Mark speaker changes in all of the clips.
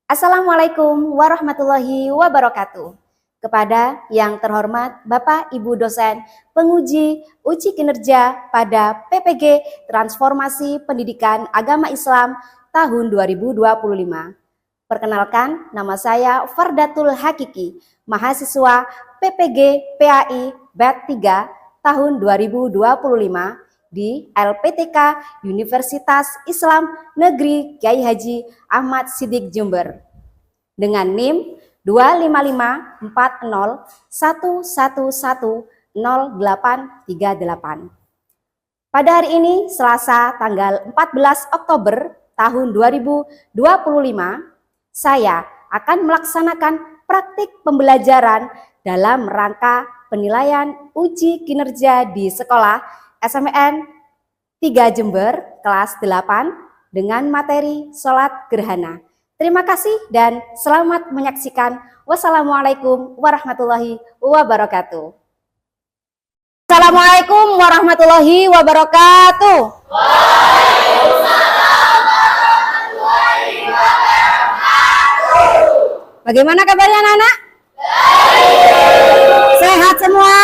Speaker 1: Assalamualaikum warahmatullahi wabarakatuh. Kepada yang terhormat Bapak Ibu dosen penguji uji kinerja pada PPG Transformasi Pendidikan Agama Islam tahun 2025. Perkenalkan, nama saya Fardatul Hakiki, mahasiswa PPG PAI BET 3 tahun 2025 di LPTK Universitas Islam Negeri Kyai Haji Ahmad Siddiq Jember dengan NIM 25540111038. Pada hari ini Selasa tanggal 14 Oktober tahun 2025, saya akan melaksanakan praktik pembelajaran dalam rangka penilaian uji kinerja di sekolah SMN 3 Jember kelas 8 dengan materi sholat gerhana. Terima kasih dan selamat menyaksikan. Wassalamualaikum warahmatullahi wabarakatuh. Assalamualaikum warahmatullahi wabarakatuh. Waalaikumsalam warahmatullahi wabarakatuh. Bagaimana kabarnya anak-anak? Baik. Sehat semua?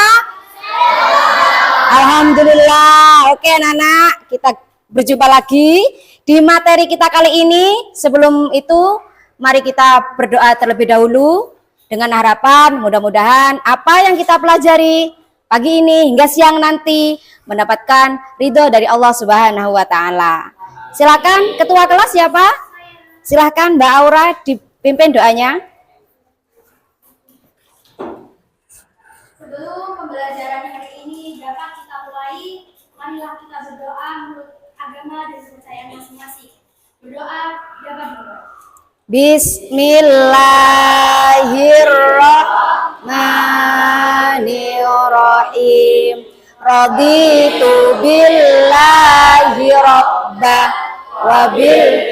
Speaker 1: Alhamdulillah. Oke anak-anak, kita berjumpa lagi di materi kita kali ini. Sebelum itu, mari kita berdoa terlebih dahulu dengan harapan mudah-mudahan apa yang kita pelajari pagi ini hingga siang nanti mendapatkan ridho dari Allah Subhanahu wa taala. Silakan ketua kelas siapa? Silakan Mbak Aura dipimpin doanya.
Speaker 2: Sebelum pembelajaran hari ini dapat kita mulai, marilah kita berdoa menurut agama dan kepercayaan masing-masing. Berdoa dapat dimulai.
Speaker 1: Bismillahirrahmanirrahim. Raditu billahi rabbah wa bil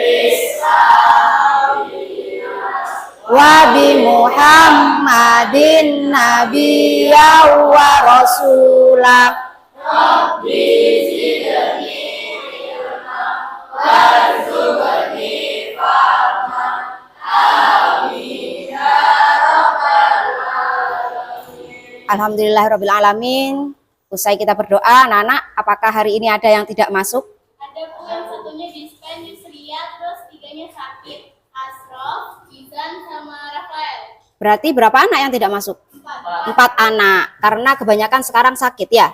Speaker 1: wa bi Muhammadin nabiyya wa rasulah. Rabbi zidni ilma warzuqni fahma. Amin ya rabbal alamin. Alhamdulillahirabbil alamin. Usai kita berdoa, anak-anak, apakah hari ini ada yang tidak masuk?
Speaker 2: Ada Bu, yang satunya Dispen, Yusria, terus tiganya sakit. Asrof, Izan, sama Rafael.
Speaker 1: Berarti berapa anak yang tidak masuk? 4 anak, karena kebanyakan sekarang sakit ya.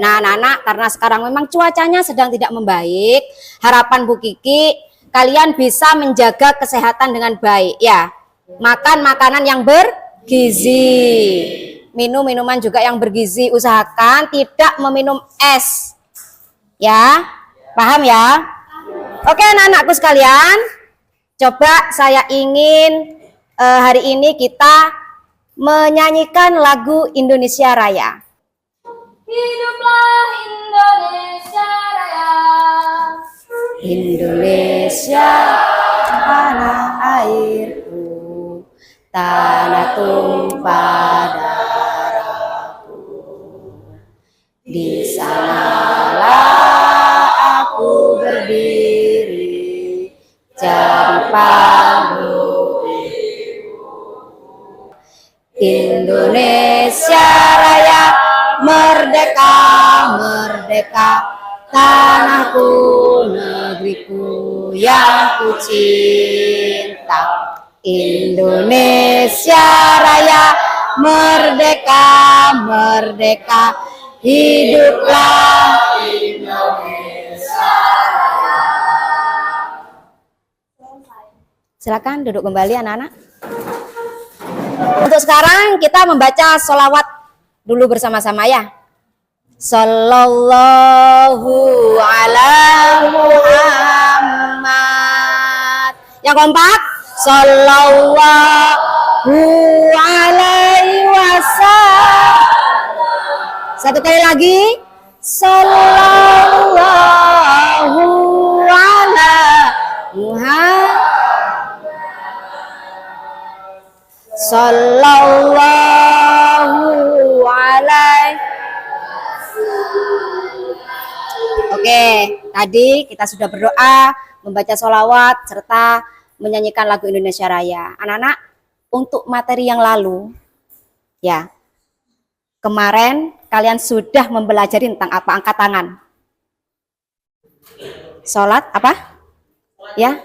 Speaker 1: Nah anak-anak, karena sekarang memang cuacanya sedang tidak membaik, harapan Bu Kiki, kalian bisa menjaga kesehatan dengan baik ya. Makan makanan yang bergizi, minum minuman juga yang bergizi, usahakan tidak meminum es. Ya, paham ya? Oke anak-anakku sekalian, coba saya ingin hari ini kita menyanyikan lagu Indonesia Raya.
Speaker 2: Hiduplah Indonesia Raya.
Speaker 1: Indonesia tanah airku, tanah tumpah darahku. Di sanalah aku berdiri, jadi panggul Indonesia Raya, merdeka, merdeka, tanahku, negeriku yang ku cinta. Indonesia Raya, merdeka, merdeka, hiduplah Indonesia Raya. Silakan duduk kembali anak-anak. Untuk sekarang kita membaca sholawat dulu bersama-sama ya. Sallallahu ala Muhammad. Yang kompak. Sallallahu alaihi wasallam. Satu kali lagi. Sallallahu ala Muhammad. Sallallahu alaihi. Oke, tadi kita sudah berdoa, membaca sholawat serta menyanyikan lagu Indonesia Raya. Anak-anak, untuk materi yang lalu, ya, kemarin kalian sudah mempelajari tentang apa? Angkat tangan. Sholat apa? Ya,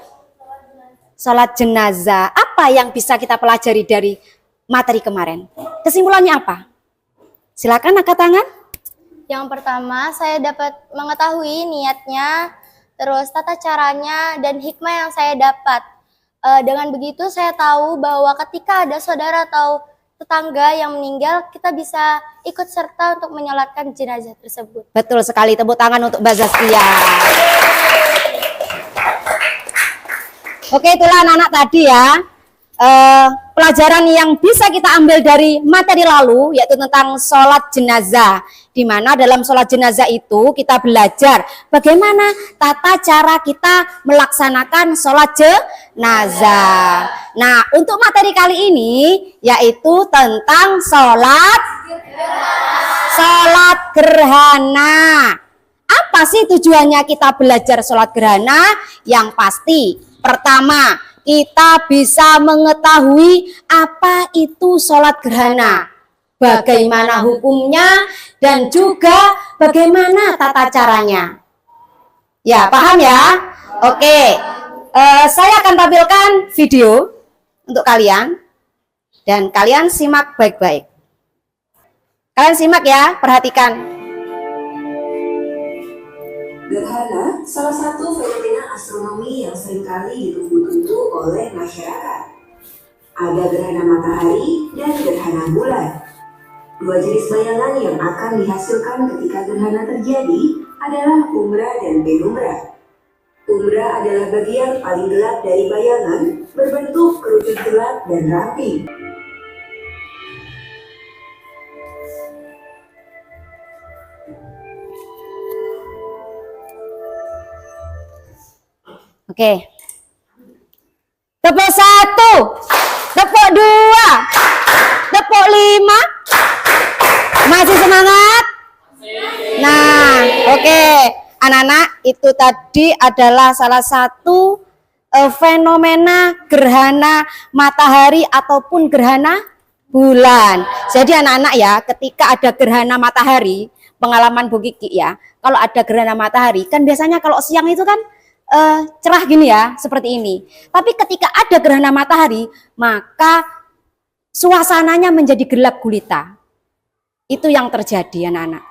Speaker 1: sholat jenazah. Apa yang bisa kita pelajari dari materi kemarin? Kesimpulannya apa? Silakan angkat tangan.
Speaker 3: Yang pertama, saya dapat mengetahui niatnya, terus tata caranya, dan hikmah yang saya dapat. Dengan begitu, saya tahu bahwa ketika ada saudara atau tetangga yang meninggal, kita bisa ikut serta untuk menyolatkan jenazah tersebut.
Speaker 1: Betul sekali, tepuk tangan untuk Mbak Zaskia. Oke, itulah anak-anak tadi ya. Pelajaran yang bisa kita ambil dari materi lalu, yaitu tentang sholat jenazah. Di mana dalam sholat jenazah itu kita belajar bagaimana tata cara kita melaksanakan sholat jenazah. Nah, untuk materi kali ini yaitu tentang sholat gerhana. Apa sih tujuannya kita belajar sholat gerhana? Yang pasti, pertama, kita bisa mengetahui apa itu sholat gerhana, bagaimana hukumnya, dan juga bagaimana tata caranya. Ya, paham ya? Oke, saya akan tampilkan video untuk kalian, dan kalian simak baik-baik. Kalian simak ya, perhatikan.
Speaker 4: Gerhana salah satu fenomena astronomi yang seringkali ditunggu-tunggu oleh masyarakat. Ada gerhana matahari dan gerhana bulan. Dua jenis bayangan yang akan dihasilkan ketika gerhana terjadi adalah umbra dan penumbra. Umbra adalah bagian paling gelap dari bayangan, berbentuk kerucut gelap dan rapi.
Speaker 1: Oke. Tepuk 1, tepuk 2, tepuk 5. Masih semangat? Nah, oke. Anak-anak, itu tadi adalah salah satu fenomena gerhana matahari ataupun gerhana bulan. Jadi anak-anak ya, ketika ada gerhana matahari, pengalaman Bu Kiki ya, kalau ada gerhana matahari, kan biasanya kalau siang itu kan cerah gini ya, seperti ini. Tapi ketika ada gerhana matahari, maka suasananya menjadi gelap gulita. Itu yang terjadi anak-anak.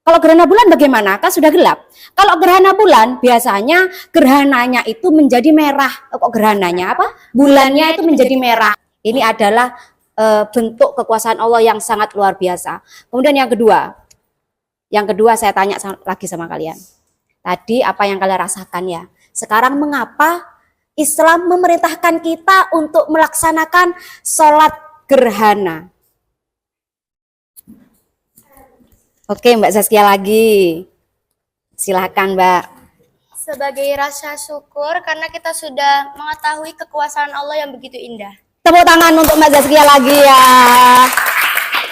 Speaker 1: Kalau gerhana bulan bagaimana? Kan sudah gelap. Kalau gerhana bulan biasanya gerhananya itu menjadi merah. Kok gerhananya apa? Bulannya itu menjadi merah. Ini adalah bentuk kekuasaan Allah yang sangat luar biasa. Kemudian yang kedua saya tanya lagi sama kalian. Tadi apa yang kalian rasakan ya? Sekarang mengapa Islam memerintahkan kita untuk melaksanakan sholat gerhana? Oke, Mbak Zaskia lagi. Silakan, Mbak.
Speaker 3: Sebagai rasa syukur karena kita sudah mengetahui kekuasaan Allah yang begitu indah.
Speaker 1: Tepuk tangan untuk Mbak Zaskia lagi ya.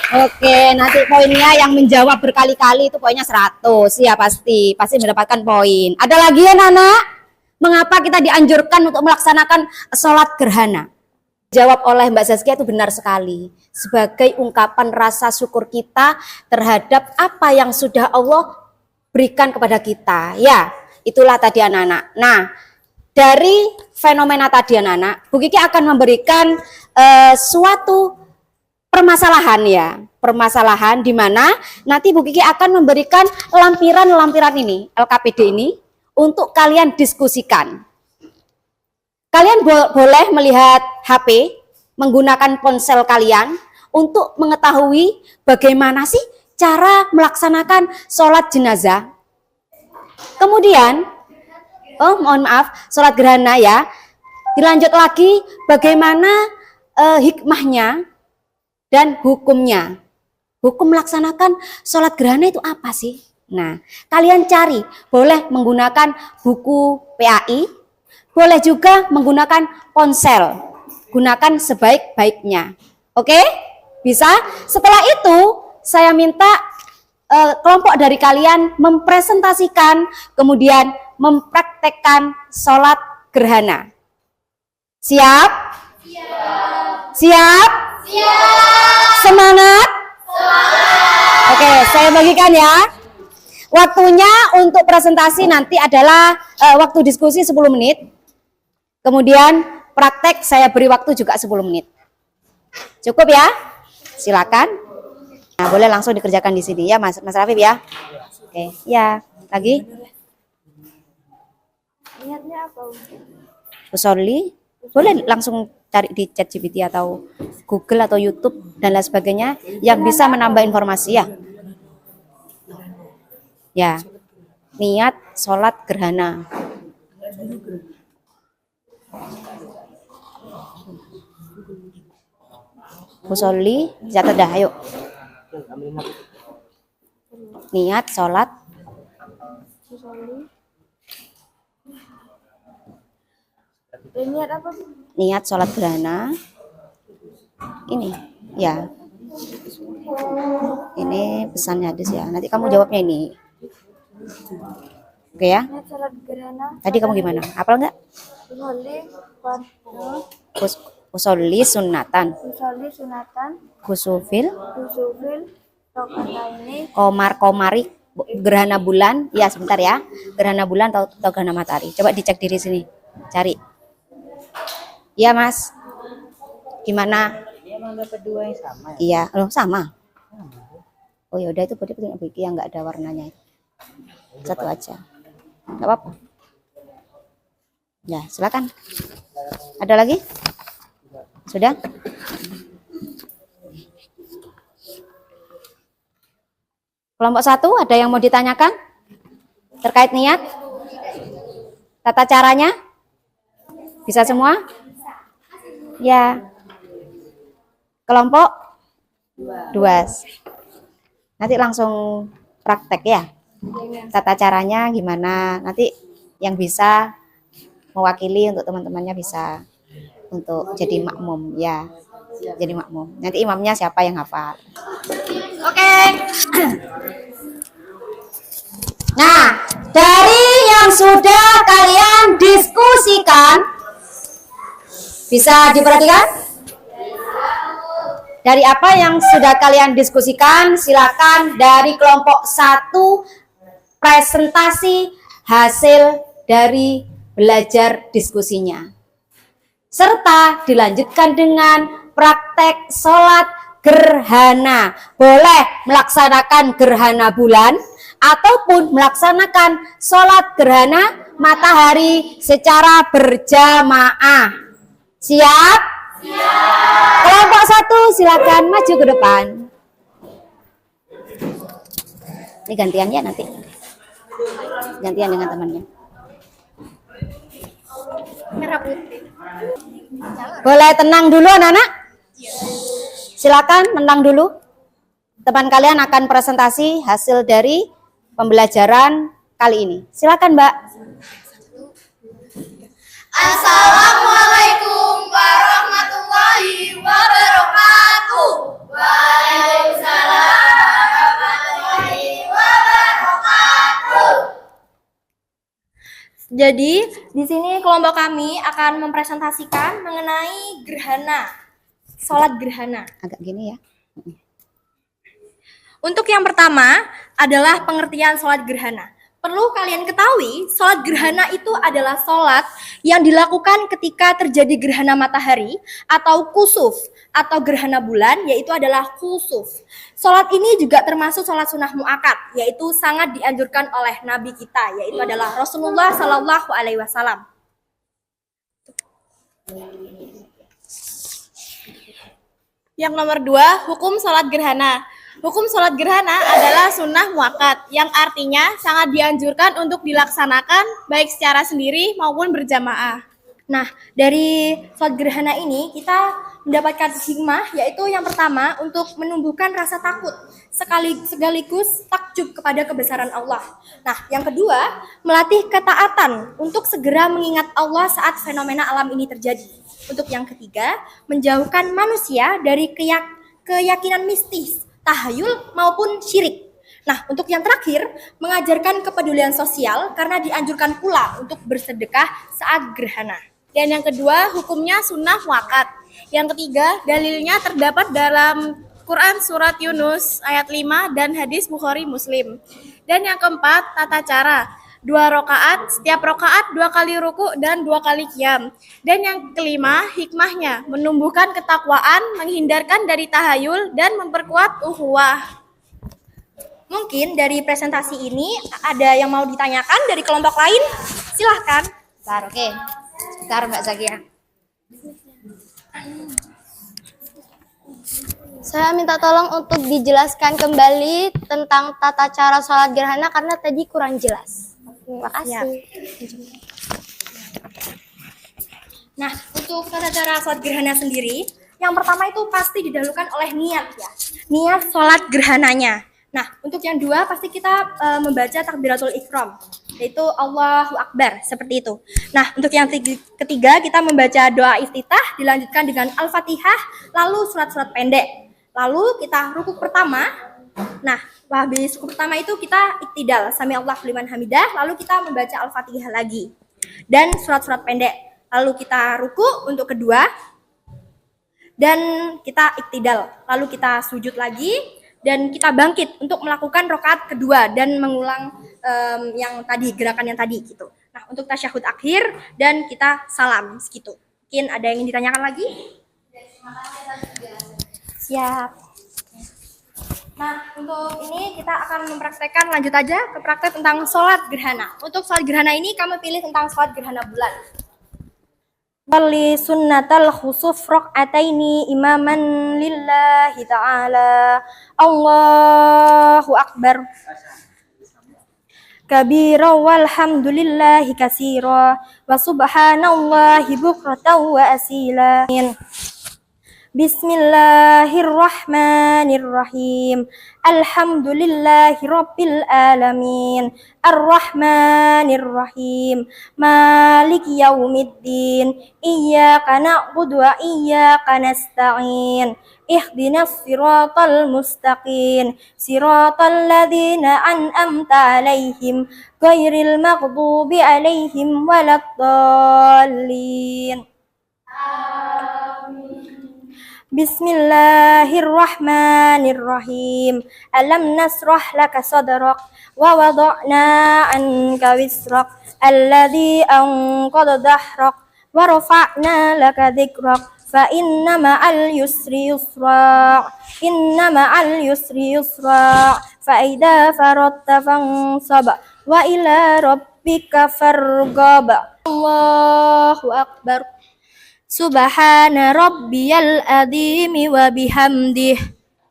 Speaker 1: Oke, nanti poinnya yang menjawab berkali-kali itu poinnya 100 ya, pasti mendapatkan poin. Ada lagi ya Nana? Mengapa kita dianjurkan untuk melaksanakan sholat gerhana? Jawab oleh Mbak Zaskia itu benar sekali. Sebagai ungkapan rasa syukur kita terhadap apa yang sudah Allah berikan kepada kita. Ya, itulah tadi anak-anak. Nah, dari fenomena tadi anak-anak, Bu Kiki akan memberikan suatu permasalahan di mana nanti Bu Kiki akan memberikan lampiran-lampiran ini, LKPD ini, untuk kalian diskusikan. Kalian boleh melihat HP, menggunakan ponsel kalian untuk mengetahui bagaimana sih cara melaksanakan sholat jenazah. Kemudian, sholat gerhana ya. Dilanjut lagi bagaimana hikmahnya dan hukumnya. Hukum melaksanakan sholat gerhana itu apa sih? Nah, kalian cari, boleh menggunakan buku PAI, boleh juga menggunakan ponsel. Gunakan sebaik-baiknya. Oke? Bisa? Setelah itu, saya minta kelompok dari kalian mempresentasikan, kemudian mempraktekkan sholat gerhana. Siap? Siap? Semangat? Oke, saya bagikan ya. Waktunya untuk presentasi nanti adalah waktu diskusi 10 menit. Kemudian praktek saya beri waktu juga 10 menit. Cukup ya? Silakan. Nah, boleh langsung dikerjakan di sini ya, Mas Rafif ya. Oke, ya. Lagi?
Speaker 3: Niatnya apa?
Speaker 1: Usolli, boleh langsung cari di ChatGPT atau Google atau YouTube dan lain sebagainya yang bisa menambah informasi ya. Ya, niat sholat gerhana. Usolli, catat dah, ayo. Niat sholat.
Speaker 3: Niat apa?
Speaker 1: Niat sholat gerhana. Ini, ya. Ini pesannya hadis ya. Nanti kamu jawabnya ini. Oke ya.
Speaker 3: Niat salat gerhana.
Speaker 1: Tadi kamu gimana? Hafal nggak?
Speaker 3: Usolli fardu.
Speaker 1: Usolli sunnatan.
Speaker 3: Usolli sunatan.
Speaker 1: Kusufil.
Speaker 3: Kusufil. Rokataini.
Speaker 1: Komari. Gerhana bulan. Ya sebentar ya. Gerhana bulan atau gerhana matahari. Coba dicek diri sini. Cari. Iya Mas. Gimana? Iya, loh sama. Oh ya udah itu berarti yang nggak ada warnanya. Satu aja. Nggak apa-apa. Ya silakan. Ada lagi? Sudah? Kelompok 1 ada yang mau ditanyakan terkait niat? Tata caranya? Bisa semua? Ya. Kelompok 2. Nanti langsung praktek ya. Tata caranya gimana? Nanti yang bisa mewakili untuk teman-temannya bisa untuk jadi makmum ya. Jadi makmum. Nanti imamnya siapa yang hafal. Oke. Nah, dari yang sudah kalian diskusikan bisa diperhatikan? Dari apa yang sudah kalian diskusikan, silakan dari kelompok 1 presentasi hasil dari belajar diskusinya. Serta dilanjutkan dengan praktek sholat gerhana. Boleh melaksanakan gerhana bulan ataupun melaksanakan sholat gerhana matahari secara berjamaah. Siap? Siap. Kelompok 1 silakan maju ke depan. Ini gantian ya nanti. Gantian dengan temannya.
Speaker 3: Merah putih.
Speaker 1: Boleh tenang dulu anak-anak? Silakan tenang dulu. Teman kalian akan presentasi hasil dari pembelajaran kali ini. Silakan, Mbak.
Speaker 2: Assalamualaikum warahmatullahi wabarakatuh. Waalaikumsalam warahmatullahi wabarakatuh.
Speaker 3: Jadi, di sini kelompok kami akan mempresentasikan mengenai gerhana, sholat gerhana.
Speaker 1: Agak gini ya.
Speaker 3: Untuk yang pertama adalah pengertian sholat gerhana. Perlu kalian ketahui, sholat gerhana itu adalah sholat yang dilakukan ketika terjadi gerhana matahari atau kusuf atau gerhana bulan, yaitu adalah kusuf. Sholat ini juga termasuk sholat sunnah muakkad, yaitu sangat dianjurkan oleh Nabi kita, yaitu adalah Rasulullah Shallallahu Alaihi Wasallam. Yang nomor 2, hukum sholat gerhana. Hukum sholat gerhana adalah sunnah muakkad, yang artinya sangat dianjurkan untuk dilaksanakan baik secara sendiri maupun berjamaah. Nah, dari sholat gerhana ini kita mendapatkan hikmah, yaitu yang pertama untuk menumbuhkan rasa takut, sekaligus takjub kepada kebesaran Allah. Nah, yang kedua, melatih ketaatan untuk segera mengingat Allah saat fenomena alam ini terjadi. Untuk yang ketiga, menjauhkan manusia dari keyakinan mistis, tahayul maupun syirik. Nah, untuk yang terakhir, mengajarkan kepedulian sosial karena dianjurkan pula untuk bersedekah saat gerhana.
Speaker 5: Dan yang kedua, hukumnya sunnah muakkad. Yang ketiga, dalilnya terdapat dalam Quran Surat Yunus ayat 5 dan hadis Bukhari Muslim. Dan yang keempat, tata cara. 2 rakaat, setiap rakaat 2 kali ruku dan 2 kali qiyam. Dan yang kelima, hikmahnya menumbuhkan ketakwaan, menghindarkan dari tahayul, dan memperkuat ukhuwah.
Speaker 2: Mungkin dari presentasi ini ada yang mau ditanyakan dari kelompok lain? Silahkan.
Speaker 1: Bentar, oke. Sebentar Mbak Zakia.
Speaker 3: Saya minta tolong untuk dijelaskan kembali tentang tata cara sholat gerhana karena tadi kurang jelas. Terima kasih.
Speaker 2: Nah, untuk tata cara sholat gerhana sendiri, yang pertama itu pasti didahulukan oleh niat ya. Niat sholat gerhananya. Nah, untuk yang dua pasti kita membaca takbiratul ihram, yaitu Allahu Akbar, seperti itu. Nah, untuk yang ketiga kita membaca doa iftitah, dilanjutkan dengan Al-Fatihah, lalu surat-surat pendek. Lalu kita rukuk pertama. Nah, habis rukuk pertama itu kita iktidal, sami Allahu liman hamidah, lalu kita membaca Al-Fatihah lagi. Dan surat-surat pendek. Lalu kita rukuk untuk kedua, dan kita iktidal. Lalu kita sujud lagi, dan kita bangkit untuk melakukan rakaat kedua dan mengulang yang tadi, gerakan yang tadi gitu. Nah, untuk tasyahud akhir dan kita salam segitu. Mungkin ada yang ingin ditanyakan lagi? Siap. Nah, untuk ini kita akan mempraktekkan, lanjut aja ke praktek tentang sholat gerhana. Untuk sholat gerhana ini kami pilih tentang sholat gerhana bulan. Wali sunnatal khusuf rok'ataini imaman lillahi ta'ala. Allahu Akbar. Kabira walhamdulillahi kasira. Wa subhanallahi bukratan wa asila. Bismillahirrahmanirrahim. Alhamdulillahi rabbil alamin. Ar-Rahmanirrahim. Maliki yaumiddin. Iyyaka na'budu wa iyyaka nasta'in. Ihdinas siratal mustaqim. Siratal ladzina an'amta 'alaihim ghairil maghdubi 'alaihim waladdallin. Bismillahirrahmanirrahim. Alam nasrah laka sadrak wa wada'na anka wisrak alladhi anqadha dhahrak wa rafa'na laka dhikrak fa inna ma'al yusri yusra fa idza faraghta fansab wa ila rabbika farghab. Allahu Akbar. Subhana rabbiyal azimi wa bihamdih.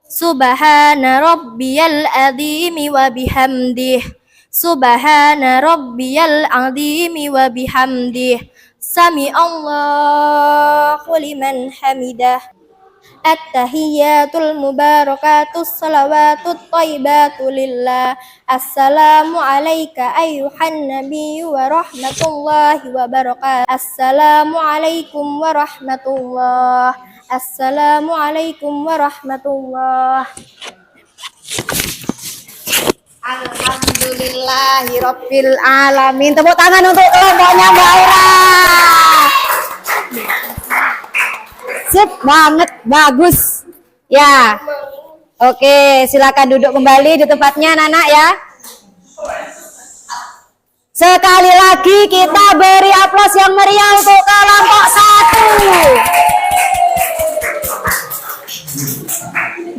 Speaker 2: Subhana rabbiyal azimi wa bihamdih. Subhana rabbiyal azimi wa bihamdih. Sami Allahu liman hamidah. At-tahiyyatul mubarakatus salawatut thayyibatu lillah. Assalamu alayka ayyuhan nabiyyu wa rahmatullahi wa barakatuh. Assalamu alaikum warahmatullah. Assalamu alaikum warahmatullah.
Speaker 1: Alhamdulillahi rabbil alamin. Tepuk tangan untuk kelompoknya Mbak Ira. Sip banget, bagus. Ya. Oke, silakan duduk kembali di tempatnya anak-anak ya. Sekali lagi kita beri aplaus yang meriah untuk kelompok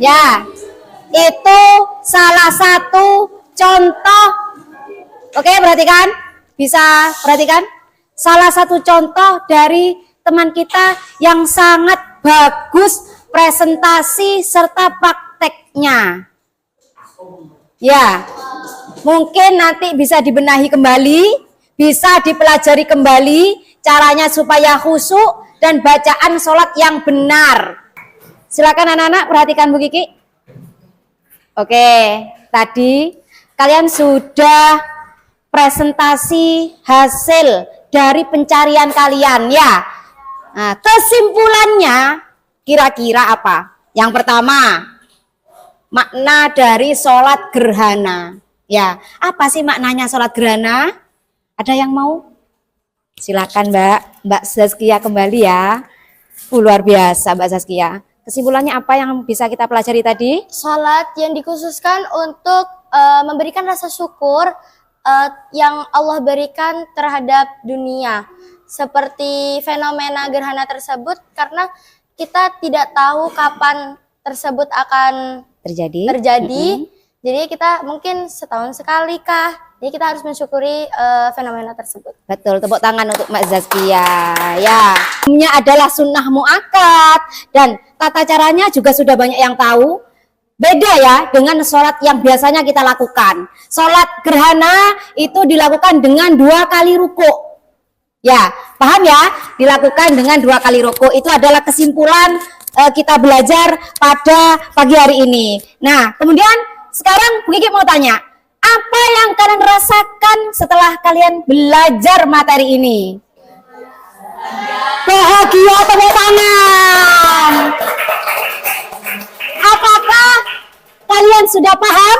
Speaker 1: 1. Ya. Itu salah satu contoh. Oke, perhatikan. Bisa perhatikan? Salah satu contoh dari teman kita yang sangat bagus presentasi serta prakteknya. Ya, mungkin nanti bisa dibenahi kembali, bisa dipelajari kembali caranya supaya khusyuk dan bacaan sholat yang benar. Silakan anak-anak perhatikan Bu Kiki. Oke, tadi kalian sudah presentasi hasil dari pencarian kalian ya. Nah, kesimpulannya kira-kira apa? Yang pertama, makna dari sholat gerhana. Ya, apa sih maknanya sholat gerhana? Ada yang mau Silakan Mbak Zaskia kembali ya. Luar biasa Mbak Zaskia. Kesimpulannya apa yang bisa kita pelajari tadi?
Speaker 3: Salat yang dikhususkan untuk memberikan rasa syukur yang Allah berikan terhadap dunia. Seperti fenomena gerhana tersebut, karena kita tidak tahu kapan tersebut akan
Speaker 1: Terjadi.
Speaker 3: Jadi kita mungkin setahun sekali kah. Jadi kita harus mensyukuri fenomena tersebut.
Speaker 1: Betul, tepuk tangan untuk Mbak Zaskia. Ya, ini adalah sunnah muakkad dan tata caranya juga sudah banyak yang tahu. Beda ya dengan sholat yang biasanya kita lakukan. Sholat gerhana itu dilakukan dengan 2 kali ruku. Ya, paham ya? Dilakukan dengan 2 kali ruku. Itu adalah kesimpulan kita belajar pada pagi hari ini. Nah, kemudian sekarang Bu Kiki mau tanya, apa yang kalian rasakan setelah kalian belajar materi ini? Bahagia, tepuk tangan. Apakah kalian sudah paham?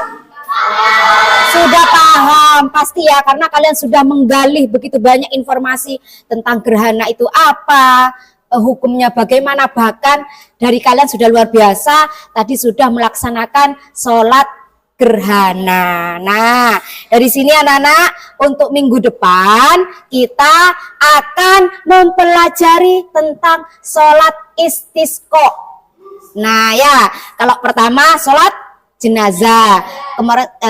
Speaker 1: Sudah paham, pasti ya, karena kalian sudah menggali begitu banyak informasi tentang gerhana itu apa, hukumnya bagaimana, bahkan dari kalian sudah luar biasa, tadi sudah melaksanakan sholat gerhana. Nah, dari sini anak-anak, untuk minggu depan kita akan mempelajari tentang sholat istisqa. Nah ya, kalau pertama sholat jenazah,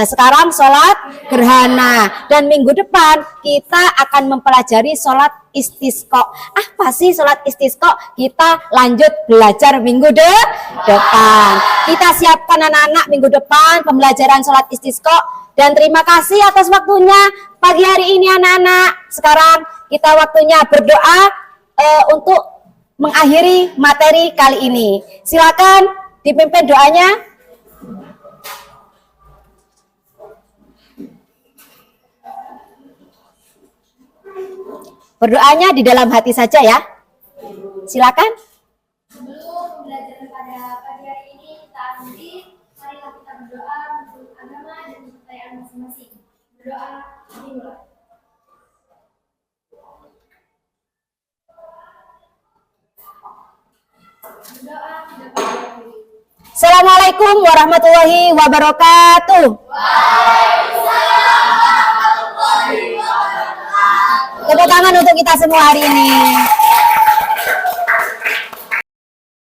Speaker 1: sekarang sholat gerhana, dan minggu depan kita akan mempelajari sholat istisqa. Apa sih sholat istisqa? Kita lanjut belajar minggu depan. Kita siapkan anak-anak minggu depan pembelajaran sholat istisqa. Dan terima kasih atas waktunya pagi hari ini anak-anak. Sekarang kita waktunya berdoa untuk mengakhiri materi kali ini. Silakan dipimpin doanya. Berdoanya di dalam hati saja ya. Silakan.
Speaker 2: Sebelum pembelajaran pada pagi hari ini kita akhiri, marilah kita berdoa untuk agama dan kepercayaan masing-masing. Berdoa dimulai. Berdoa tidak pada diri.
Speaker 1: Assalamualaikum warahmatullahi wabarakatuh. Tepuk tangan untuk kita semua hari ini.